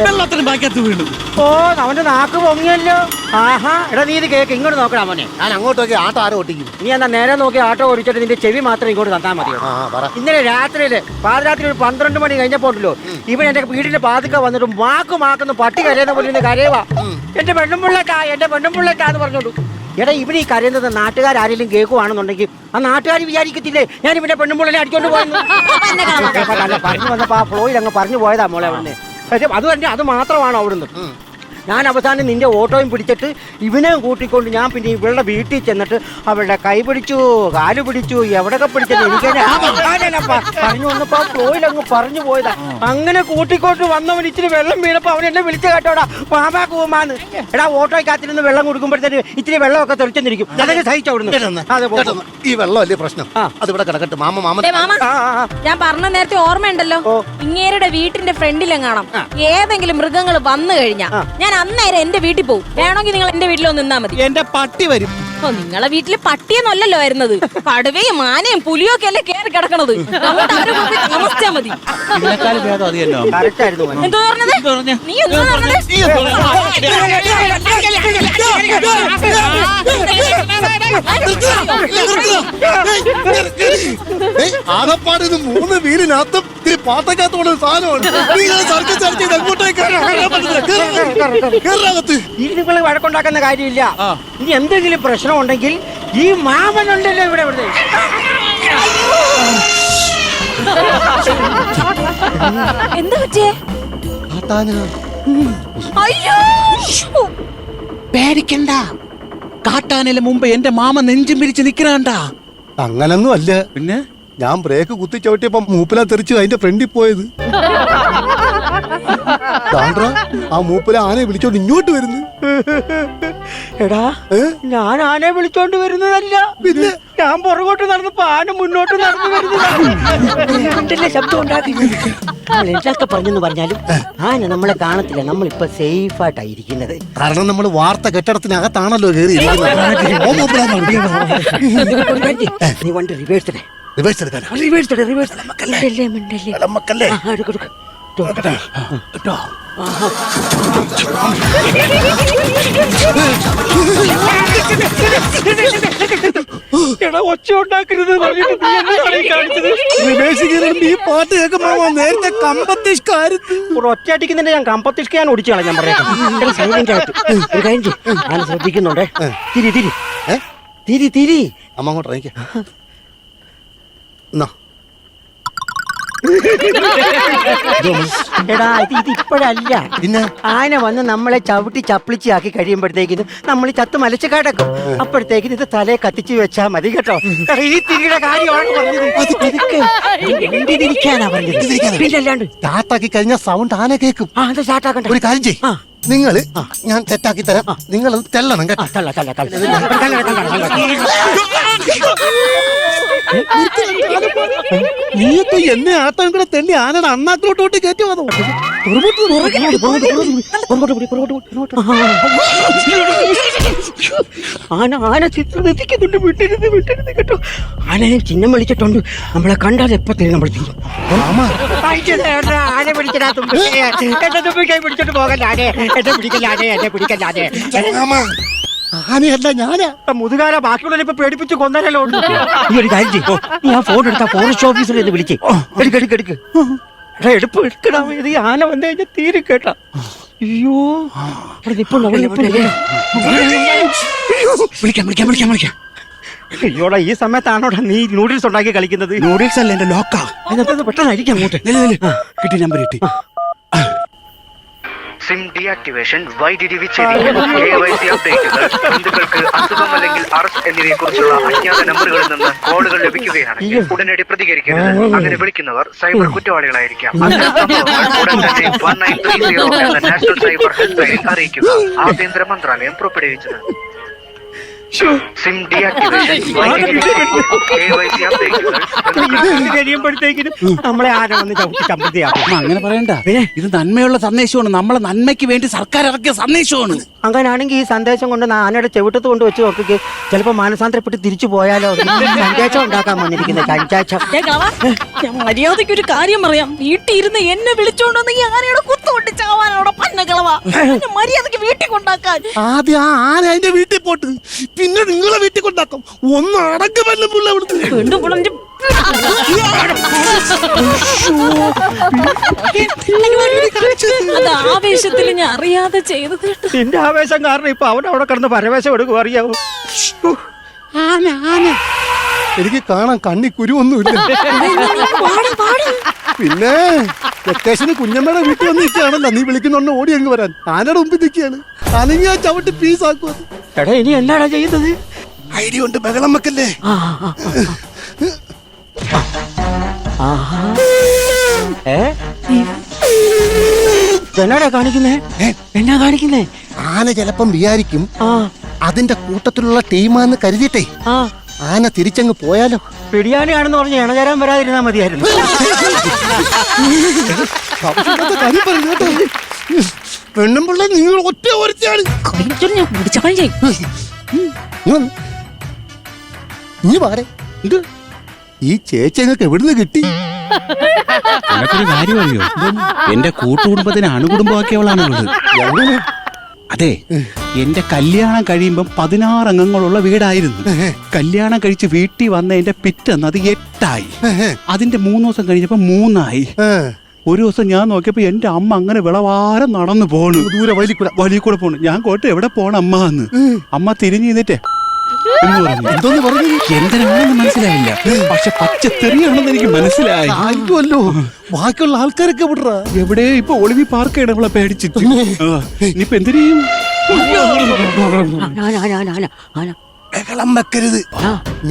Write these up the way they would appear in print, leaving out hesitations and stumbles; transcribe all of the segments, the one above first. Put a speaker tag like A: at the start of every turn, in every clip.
A: വെള്ളത്തിന് ബാക്കിയത്ത് വീണു.
B: ഓ അവന്റെ നാക്ക് പൊങ്ങിയല്ലോ. ആഹാ എടാ നീ ഇത് കേക്ക് ഇങ്ങോട്ട് നോക്കടാ മോനെ.
C: ഞാൻ അങ്ങോട്ട് നോക്കി ആട്ടോ ആരോ ഒട്ടിക്കും.
B: നീ എന്നാ നേരെ നോക്കി ആട്ടോ ഓടിച്ചിട്ട് നിന്റെ ചെവി മാത്രം ഇങ്ങോട്ട് തന്നാ മതിയോ? ഇന്നലെ രാത്രിയില് പാതിരാത്രി ഒരു 12 മണി കഴിഞ്ഞപ്പോണ്ടല്ലോ ഇവൻ എന്റെ വീടിന്റെ പാതുക്ക വന്നിട്ട് മാക്കുന്നു പട്ടി കരയുന്ന പോലെ കരയുവാ. എന്റെ പെണ്ണുമ്പിള്ളട്ടാന്ന് പറഞ്ഞോളൂ. എടാ ഇവിടെ ഈ കരയുന്നത് നാട്ടുകാരെങ്കിലും കേൾക്കുവാണെന്നുണ്ടെങ്കിൽ ആ നാട്ടുകാർ വിചാരിക്കത്തില്ലേ ഞാൻ ഇവന്റെ പെണ്ണുമ്പിള്ളനെ അടിച്ചോണ്ട് പോയെന്ന്. പറഞ്ഞു വന്നപ്പോ ആ ഫ്ലോയിൽ അങ്ങ് പറഞ്ഞു പോയതാ മോളെ അവിടുന്ന്. പക്ഷെ അത് തന്നെ അത് മാത്രമാണോ അവിടുന്ന്. ഞാൻ അവസാനം നിന്റെ ഓട്ടോയും പിടിച്ചിട്ട് ഇവനെയും കൂട്ടിക്കൊണ്ട് ഞാൻ പിന്നെ ഇവളുടെ വീട്ടിൽ ചെന്നിട്ട് അവളുടെ കൈ പിടിച്ചു കാല് പിടിച്ചു എവിടെയൊക്കെ പിടിച്ചത് എനിക്ക് പറഞ്ഞു വന്നപ്പോ ആ ഫ്ലോയിൽ അങ്ങ് പറഞ്ഞു പോയതാ. അങ്ങനെ കൂട്ടിക്കൊണ്ട് വന്നവൻ ഇച്ചിരി വെള്ളം വീണപ്പോ അവൻ എന്നെ വിളിച്ചു കേട്ടോടാ മാമാ കൂമാന്ന്. എടാ ഓട്ടോയ്ക്കകത്തിരുന്ന് വെള്ളം കൊടുക്കുമ്പോഴത്തേന് ഇച്ചിരി വെള്ളമൊക്കെ തെളിച്ചെന്നിരിക്കും. അതൊക്കെ സഹിച്ചു അവിടുന്ന്.
C: ഈ വെള്ളം അല്ലേ പ്രശ്നം, അതിവിടെ കിടക്കട്ടെ.
D: ഞാൻ പറഞ്ഞ നേരത്തെ ഓർമ്മയുണ്ടല്ലോ, ഇങ്ങേരുടെ വീട്ടിന്റെ ഫ്രണ്ടിലെങ്ങാണം ഏതെങ്കിലും മൃഗങ്ങൾ വന്നു കഴിഞ്ഞാ ഞാൻ അന്നേരം എന്റെ വീട്ടിൽ പോകും. വേണമെങ്കിൽ നിങ്ങൾ എന്റെ വീട്ടിലൊന്ന് നിന്നാ മതി.
A: എന്റെ പട്ടി വരും.
D: ഓ നിങ്ങളെ വീട്ടില് പട്ടിയൊന്നുമല്ലല്ലോ വരുന്നത്, കടുവയും മാനയും പുലിയും ഒക്കെ അല്ലേ കയറി കിടക്കണത്. താമസിച്ചാ മതി. എന്തോ പറഞ്ഞത്? നീ എന്തോ പറഞ്ഞത്?
C: ആകപ്പാട് 3 വീലിനകത്തും പാട്ടക്കകത്തോടെ സാധനമാണ്.
B: നിങ്ങൾ വഴക്കുണ്ടാക്കുന്ന കാര്യമില്ല. ഇനി എന്തെങ്കിലും പ്രശ്നം ഉണ്ടെങ്കിൽ ഈ മാമനുണ്ടല്ലോ ഇവിടെ.
D: എന്താ പറ്റിയേ?
A: പേടിക്കണ്ട, കാട്ടാനയിലെ മുമ്പ് എന്റെ മാമ നെഞ്ചും പിരിച്ച് നിക്കണണ്ട.
C: അങ്ങനൊന്നും അല്ല.
A: പിന്നെ
C: ഞാൻ ബ്രേക്ക് കുത്തി ചവിട്ടിയപ്പോ മൂപ്പില തെറിച്ചു അതിന്റെ ഫ്രണ്ടിൽ പോയത്. ആ മൂപ്പില ആനയെ വിളിച്ചോണ്ട് ഇങ്ങോട്ട് വരുന്നു.
B: എടാ ഞാൻ ആനയെ വിളിച്ചോണ്ട് വരുന്നതല്ല,
C: പിന്നെ
B: ഞാൻ പുറകോട്ട് നടന്നപ്പോ ആന മുന്നോട്ട് നടന്നു വരുന്നതല്ലേ ശബ്ദം ഉണ്ടാക്കി. എന്തൊക്കെ പറഞ്ഞെന്ന് പറഞ്ഞാലും ആന നമ്മളെ കാണത്തില്ല. നമ്മളിപ്പോ സേഫ് ആയിട്ടായിരിക്കുന്നത്.
C: കാരണം നമ്മൾ വാർത്ത കെട്ടിടത്തിനകത്താണല്ലോ കയറി.
B: നീ വണ്ടി റിവേഴ്സ്
C: റിവേഴ്സ് എടുക്കാൻ
B: എടാ ഒച്ച ഉണ്ടാക്കരുത്.
C: ഈ പാട്ട് കേൾക്കുമ്പോ നേരത്തെ കമ്പത്തിഷ്കാരത്ത്
B: ഒറ്റയടിക്കുന്നതിന്റെ ഞാൻ കമ്പത്തിഷ്ക ഞാൻ ഓടിച്ചാണ് ഞാൻ പറയാം. ഒരു കാര്യം ഞാൻ ശ്രദ്ധിക്കുന്നുണ്ടേ. തിരി തിരി തിരി തിരി
C: അമ്മ അങ്ങോട്ട് ഇറങ്ങിക്ക.
B: എടാ ഇത് ഇപ്പോഴല്ല,
C: പിന്നെ
B: ആന വന്ന് നമ്മളെ ചവിട്ടി ചപ്പിളിച്ചാക്കി കഴിയുമ്പോഴത്തേക്കിനും നമ്മൾ ചത്ത് മലച്ച് കിടക്കും. അപ്പോഴത്തേക്കിനും ഇത് തലയെ കത്തിച്ച് വെച്ചാ മതി കേട്ടോ. ഈ തിരിയുടെ കാര്യമാണ് പറഞ്ഞത്. തിരിക്കാനാ പറഞ്ഞത്. പിന്നല്ലാണ്ട്
C: സ്റ്റാർട്ടാക്കി കഴിഞ്ഞ സൗണ്ട് ആന കേൾക്കും.
B: അത് സ്റ്റാർട്ടാക്കണ്ട.
C: ഒരു കാര്യം ചെയ്യും, നിങ്ങള് ഞാൻ തെറ്റാക്കി തരാം, നിങ്ങൾ തെല്ലണം കേട്ടോ. നീയൊക്കെ എന്നെ ആട്ടാൻ കൂടെ തെണ്ടി ആനയുടെ അണ്ണാക്കിലോട്ടോട്ട് കയറ്റി വന്നു.
B: ആന ചിത്രം എത്തിക്കുന്നുണ്ട്. വിട്ടരുത് കേട്ടോ. ആനയെ ചിഹ്നം വിളിച്ചിട്ടുണ്ട്. നമ്മളെ കണ്ടാൽ എപ്പോ തരും നമ്മൾ തീരും. ആന പിടിച്ചിട്ടുണ്ട്. എന്റെ തുമ്പിക്കൈ പിടിച്ചോണ്ട് പോകല്ലാതെ എന്നെ പിടിക്കല്ലാതെ
C: ആനയല്ല ഞാനാ.
B: മുതുകാല ബാക്കിയുള്ള ഇപ്പൊ പേടിപ്പിച്ച് കൊന്നല്ലോ. ഈ ഒരു കാര്യം ചെയ്യോ, നീ ആ ഫോൺ എടുത്താ ഫോറസ്റ്റ് ഓഫീസറെ എന്ന് വിളിച്ചേ. എടുക്ക് എടുക്കടാ. ഇത് ആന വന്നു കഴിഞ്ഞാൽ തീരെ കേട്ടാ. അയ്യോ വിളിക്കാം. അയ്യോടാ ഈ സമയത്താണോടാ നീ നൂഡിൽസ് ഉണ്ടാക്കി കളിക്കുന്നത്?
A: നൂഡിൽസ് അല്ല, എന്റെ ലോക്കാ.
B: പെട്ടെന്ന് അടിക്കാം അങ്ങോട്ട്.
A: കിട്ടി, നമ്പർ കിട്ടി.
E: സിം ഡീആക്ടിവേഷൻ, വൈദ്യുതി വിച്ഛേദിക്കൽ, KYC അപ്ഡേറ്റുകൾ, ബന്ധുക്കൾക്ക് അസുഖം അല്ലെങ്കിൽ അറസ്റ്റ് എന്നിവയെ കുറിച്ചുള്ള അജ്ഞാത നമ്പറുകളിൽ നിന്ന് കോളുകൾ ലഭിക്കുകയാണെങ്കിൽ ഉടനടി പ്രതികരിക്കരുത്. അങ്ങനെ വിളിക്കുന്നവർ സൈബർ കുറ്റവാളികളായിരിക്കാം. അത്തരം സംഭവങ്ങൾ ഉടൻ തന്നെ 1930 എന്ന നാഷണൽ സൈബർ ഹെൽപ്പ് ലൈനിൽ അറിയിക്കുക. ആഭ്യന്തര മന്ത്രാലയം പുറപ്പെടുവിച്ചത്. സിം ഡീആക്ടിവേഷൻ, KYC അപ്ഡേറ്റുകൾ
B: കഴിയുമ്പോഴത്തേക്കിനും നമ്മളെ ആന വന്ന് ചമ്പത്തിയാക്കും.
A: അങ്ങനെ പറയണ്ട, ഇത് നന്മയുള്ള സന്ദേശമാണ്. നമ്മളെ നന്മയ്ക്ക് വേണ്ടി സർക്കാർ ഇറക്കിയ സന്ദേശമാണ്.
B: അങ്ങനാണെങ്കിൽ ഈ സന്ദേശം കൊണ്ട് ആനയുടെ ചെവിട്ടത്ത് കൊണ്ട് വെച്ച് നോക്കിക്ക് ചിലപ്പോ മാനസാന്തരപ്പെട്ട് തിരിച്ചു പോയാലോ. കഞ്ചാച്ചം ഉണ്ടാക്കാൻ വന്നിരിക്കുന്നത് കഞ്ചാച്ചം.
D: മര്യാദയ്ക്ക് ഒരു കാര്യം പറയാം, വീട്ടിൽ ഇരുന്ന് എന്നെ വിളിച്ചോണ്ടോന്ന് ഈ ആനയുടെ കുത്തു കുത്തി ചാവാനോടെ പന്നകളവാ മര്യാദക്ക് വീട്ടിൽ കൊണ്ടാക്കാൻ.
C: ആദ്യം ആ ആന അതിന്റെ വീട്ടിൽ പോട്ട്, പിന്നെ നിങ്ങളെ വീട്ടിൽ കൊണ്ടാക്കും. ഒന്ന് അടക്കമല്ല പുള്ള അവിടുത്തെ.
D: അത് ആവേശത്തിൽ ഞാൻ അറിയാതെ ചെയ്തത്.
B: നിന്റെ ആവേശം കാരണം ഇപ്പൊ അവൻ അവിടെ കിടന്ന് പരവേശം എടുക്കും, അറിയാവോ?
C: ആന ആന എനിക്ക് കാണാൻ കണ്ണി കുരുവൊന്നുമില്ല. പിന്നെ വെക്കേഷന് കുഞ്ഞമ്മയുടെ വീട്ടിൽ വന്ന് നിൽക്കുകയാണല്ലോ, നീ വിളിക്കുന്നുണ്ട് ഓടി അങ്ങ് വരാൻ. ആനയുടെ മുമ്പിൽ നിൽക്കുകയാണ്, അനങ്ങി ആ ചവിട്ടി പീസാക്കും.
B: എടാ ഇനി എന്നാടാ ചെയ്യുന്നത്?
C: ഐഡിയ കൊണ്ട് ബഹളം വെക്കല്ലേ.
B: എന്നാടാ കാണിക്കുന്നേ? എന്നാ കാണിക്കുന്നേ?
C: ആന ചിലപ്പം വിചാരിക്കും അതിന്റെ കൂട്ടത്തിലുള്ള ടീമാന്ന് കരുതിയിട്ടേ ആന തിരിച്ചങ്ങ് പോയാലോ.
B: ബിരിയാണിയാണെന്ന് പറഞ്ഞ് ഇണചേരാൻ വരാതിരുന്നാ മതിയായിരുന്നു.
C: പെണ്ണും പിള്ളേ നിങ്ങൾ ഒറ്റ ഒരുത്തിയാണ്. നീ പാടെ ഇത് ഈ ചേച്ചി ഞങ്ങൾക്ക് എവിടുന്ന് കിട്ടി?
A: എനക്കൊരു കാര്യം അറിയോ, എന്റെ കൂട്ടുകുടുംബത്തിന് അണുകുടുംബമാക്കിയവളാണുള്ളത്. അതെ, എന്റെ കല്യാണം കഴിയുമ്പം 16 അംഗങ്ങളുള്ള വീടായിരുന്നു. കല്യാണം കഴിച്ച് വീട്ടിൽ വന്ന എന്റെ പിറ്റന്ന് അത് 8 ആയി. അതിന്റെ 3 ദിവസം കഴിഞ്ഞപ്പോ 3 ആയി. ഒരു ദിവസം ഞാൻ നോക്കിയപ്പോ എന്റെ അമ്മ അങ്ങനെ വിളവാരം നടന്നു പോണു, ദൂരെ വലിയ കൂടെ പോണു. ഞാൻ കോട്ടെ എവിടെ പോണ അമ്മ എന്ന്. അമ്മ തിരിഞ്ഞു നിന്നിട്ടേ എന്തോന്ന് പറഞ്ഞു, എന്തിനാണെന്ന് മനസ്സിലായില്ല, പക്ഷെ പച്ചത്തെറിയാണെന്ന് എനിക്ക് മനസ്സിലായി.
C: അല്ലോ ബാക്കിയുള്ള ആൾക്കാരൊക്കെ വിടറാ
A: എവിടെ ഇപ്പൊ ഒളിവി പാർക്ക് ചെയ്യണവളെ പേടിച്ചിട്ട്. ഇനിയിപ്പൊ എന്തിനും
C: ബഹളം വെക്കരുത്.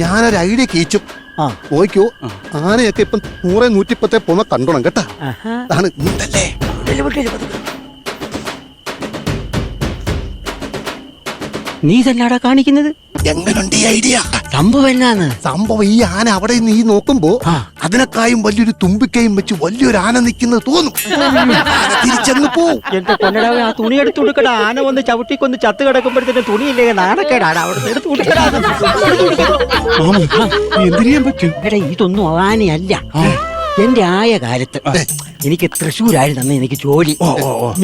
C: ഞാനൊരു ഐഡിയ കേച്ചും. നോക്കിയോ, ആനയൊക്കെ ഇപ്പം 100, 110 പോന്ന കണ്ടോണം കേട്ടാ. അതാണ് നീന്തല്ലേ.
B: നീ തന്നെയാടാ കാണിക്കുന്നത്?
C: എങ്ങനുണ്ട് ഈ ഐഡിയ?
B: സംഭവം എന്നാന്ന്?
C: സംഭവം ഈ ആന അവിടെ നീ നോക്കുമ്പോ അതിനെക്കായും വലിയൊരു തുമ്പിക്കയും വെച്ച് വലിയൊരു ആന നിൽക്കുന്നത് തോന്നും. തിരിച്ചങ്ങ് പോവും.
B: എന്റെ കൊല്ലടാവേ, ആ തുണി എടുത്തു കൊടുക്കടാ. ആന വന്ന് ചവിട്ടിക്കൊന്ന് ചത്ത് കിടക്കുമ്പോഴത്തേന് തുണിയില്ലേ, നാണക്കേടാണ്. അവിടെ എടുത്തു കൊടുക്കടാ.
A: എന്തിനാൻ പറ്റും?
B: എടാ ഇതൊന്നും ആനയല്ല. എന്റെ ആയ കാലത്ത് എനിക്ക് തൃശ്ശൂരായിരുന്നു എനിക്ക് ജോലി.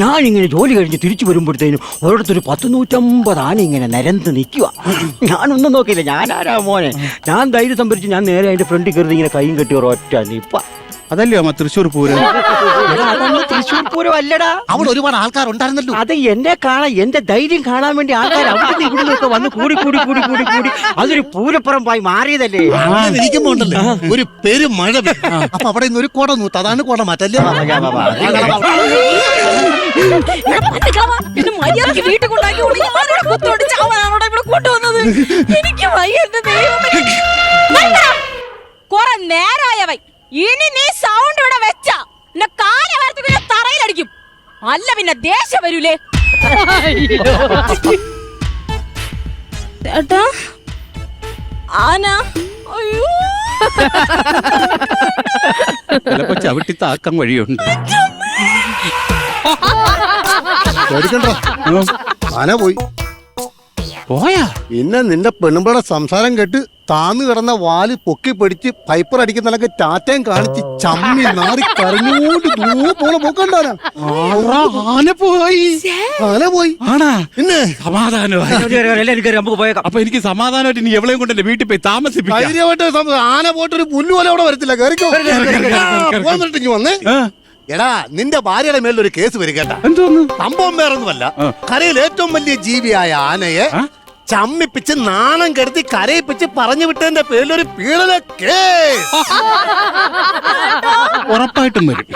B: ഞാനിങ്ങനെ ജോലി കഴിഞ്ഞ് തിരിച്ചു വരുമ്പോഴത്തേനും ഒരിടത്തൊരു 100-150 ആന ഇങ്ങനെ നിരന്ന് നിൽക്കുക. ഞാനൊന്നും നോക്കിയില്ല, ഞാൻ ആരാ മോനെ. ഞാൻ ധൈര്യം സംഭരിച്ച് ഞാൻ നേരെ അതിന്റെ ഫ്രണ്ടിൽ കയറി ഇങ്ങനെ കൈയും കെട്ടി ഒറ്റ നിപ്പ.
A: അതല്ലേ അമ്മ തൃശ്ശൂർ പൂരം?
B: തൃശ്ശൂർ പൂരം അല്ലടാ,
C: അവിടെ ഒരുപാട് ആൾക്കാരുണ്ടായിരുന്നല്ലോ.
B: അത് എന്നെ കാണാൻ, എന്റെ ധൈര്യം കാണാൻ വേണ്ടി ആൾക്കാർ അവിടെ ഇവിടെ ഒക്കെ വന്ന് കൂടി കൂടി കൂടി കൂടി കൂടി അതൊരു പൂരപ്പുറമ്പായി മാറിയതല്ലേ.
C: ഇരിക്കുമ്പോ ഉണ്ടല്ലോ ഒരു പെരും മഴ. അപ്പൊ അവിടെ നിന്ന് ഒരു കുട നൂത്ത്, അതാണ് കുട മാറ്റല്ലേ.
D: മര്യാദക്ക് വീട്ടിൽ കൊണ്ടാക്കി ഇവിടെ കൊണ്ടുവന്നത്. എനിക്ക് കൊറേ നേരായവൻ. ഇനി നീ സൗണ്ട് ഇവിടെ വെച്ച എന്നെ കാലവാരത്തിൽ തറയിലടിക്കും, അല്ല പിന്നെ ദേഷ്യം വരൂലേ. ചേട്ടാ ആന, അയ്യോ
A: ചിലപ്പോ ചവിട്ടി താക്കാൻ വഴിയുണ്ട്.
C: ആന പോയി
A: പോയാ
C: പിന്നെ നിന്റെ പെണ്ണുമ്പടെ സംസാരം കേട്ട് താന്നു കിടന്ന വാല് പൊക്കി പിടിച്ച് പൈപ്പർ അടിക്കുന്നതൊക്കെ ടാറ്റയും കാണിച്ച് ചമ്മി നാറി കരഞ്ഞോണ്ട് പോണ പോക്കണ്ടാനാ.
A: ആന പോയി.
C: ആന പോയി
A: ആണാ?
C: പിന്നെ
B: സമാധാനമായി.
A: അപ്പൊ എനിക്ക് സമാധാനമായിട്ട് ഇനി എവിടെയും കൊണ്ട് എന്റെ വീട്ടിൽ പോയി താമസിപ്പിക്കാം.
C: ധൈര്യമായിട്ട് ആന പോയിട്ടൊരു പുല്ല് പോലെ അവിടെ വരത്തില്ല. കേറിക്കോ പോന്നിട്ട് വന്നേ. എടാ നിന്റെ ഭാര്യയുടെ മേലൊരു കേസ് വരും കേട്ടാ.
A: എന്തോന്ന്
C: സംഭവം വേറൊന്നുമല്ല, കരയിൽ ഏറ്റവും വലിയ ജീവിയായ ആനയെ ചമ്മിപ്പിച്ച് നാണം കെടുത്തി കരയിപ്പിച്ച് പറഞ്ഞു വിട്ടതിന്റെ പേരിലൊരു പീഡന കേസ്
A: ഉറപ്പായിട്ടും വരും.